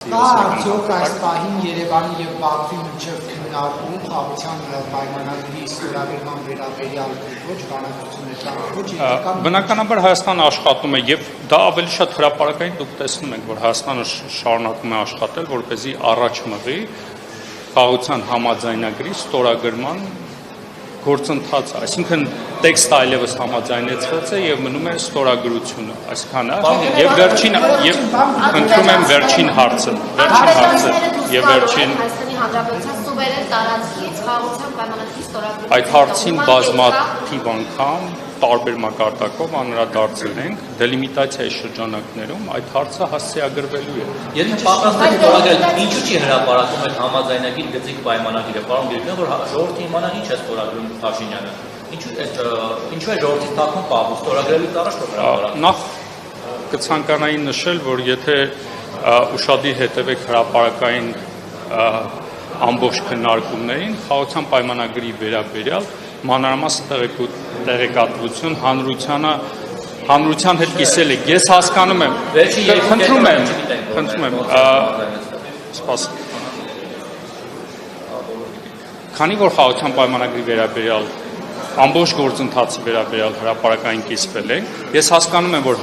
Արդյոք այս պահին Երևանի և Բաքվի միջև քննարկում խաղաղության պայմանագրի ստորագրման վերաբերյալ ոչ բանակցություններ Բնականաբար Հայաստանը աշխատում է եւ դա ավելի շատ հրապարակային դուք տեսնում եք, որ Հայաստանը շարունակում է աշխատել, որպեսզի առաջ մղի խաղաղության համաձայնագրի ստորագրման գործընթացը, այսինքն տեքստը այլևս համաձայնեցված է եւ մնում է ստորագրությունը, այսքանը եւ վերջին եւ խնդրում եմ վերջին հարցը եւ վերջին Հայաստանի Հանրապետության սուվերեն տարածքից խաղաղության պայմանագրի ստորագրումը այդ հարցին բազմաթիվ անգամ տարբեր մակարդակով անդրադարձել ենք դելիմիտացիայի շրջանակներում այդ հարցը հասցեագրվելու է։ Եթե պատրաստ եք ստորագրել, ինչու՞ չի հրապարակում այդ համաձայնագիր գծիկ պայմանագիրը, պարոն Գրիգորյան, որ ժողովրդի իմանա ինչ է ստորագրում Փաշինյանը։ Ինչու է ժողովրդի տակում պահում ստորագրելուց առաջ որ հրապարակում։ Նախ կցանկանայի նշել, որ եթե ուշադիր հետևեք հրապարակային ամբողջ քննարկումներին, խաղաղության պայմանագրի վերաբերյալ մանրամասն տեղեկատվություն հանրության հետ կիսել եք։ Ես հասկանում եմ, խնդրում եմ, սպասեք։ Քանի որ խաղաղության պայմանագրի վերաբերյալ ամբողջ գործընթացի վերաբերյալ հրապարակային կիսվել ենք, ես հասկանում եմ, որ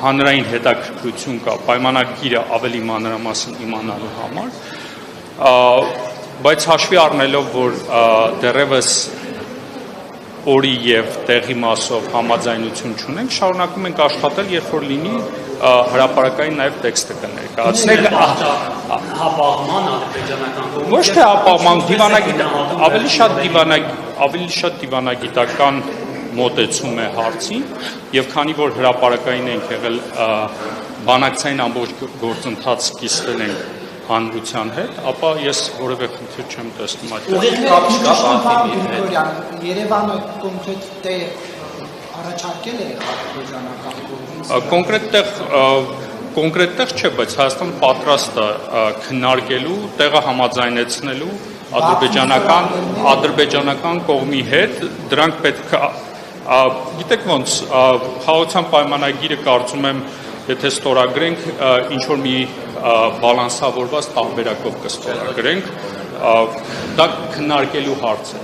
հանրային հետաքրքրություն կա պայմանագիրը ավելի մանրամասն իմանալու համար, բայց հաշվի առնելով, որ դեռևս օրի եւ տեղի մասով համաձայնություն չունենք, շարունակում ենք աշխատել, երբ որ լինի հրապարակային նաեւ տեքստը կներկայացնենք հապաղման ադրբեջանական կողմից ոչ թե հապաղման ավելի շատ դիվանագիտական մոտեցում է հարցին եւ քանի որ հրապարակային ենք եղել բանակցային ամբողջ գործընթաց կիսվել ենք հանրության հետ, ապա ես որևէ խնդիր չեմ տեսնում այդ։ Երևանը կոնկրետ տեղ առաջարկել է ադրբեջանական կողմից։ Կոնկրետ տեղ չէ, բայց Հայաստանը պատրաստ է քննարկելու, տեղը համաձայնեցնելու ադրբեջանական կողմի հետ, դրանք պետք է գիտեք ոնց խաղաղության պայմանագիրը կարծում եմ եթե ստորագրենք ինչ որ մի բալանսավորված տարբերակով կստորագրենք դա քննարկելու հարց է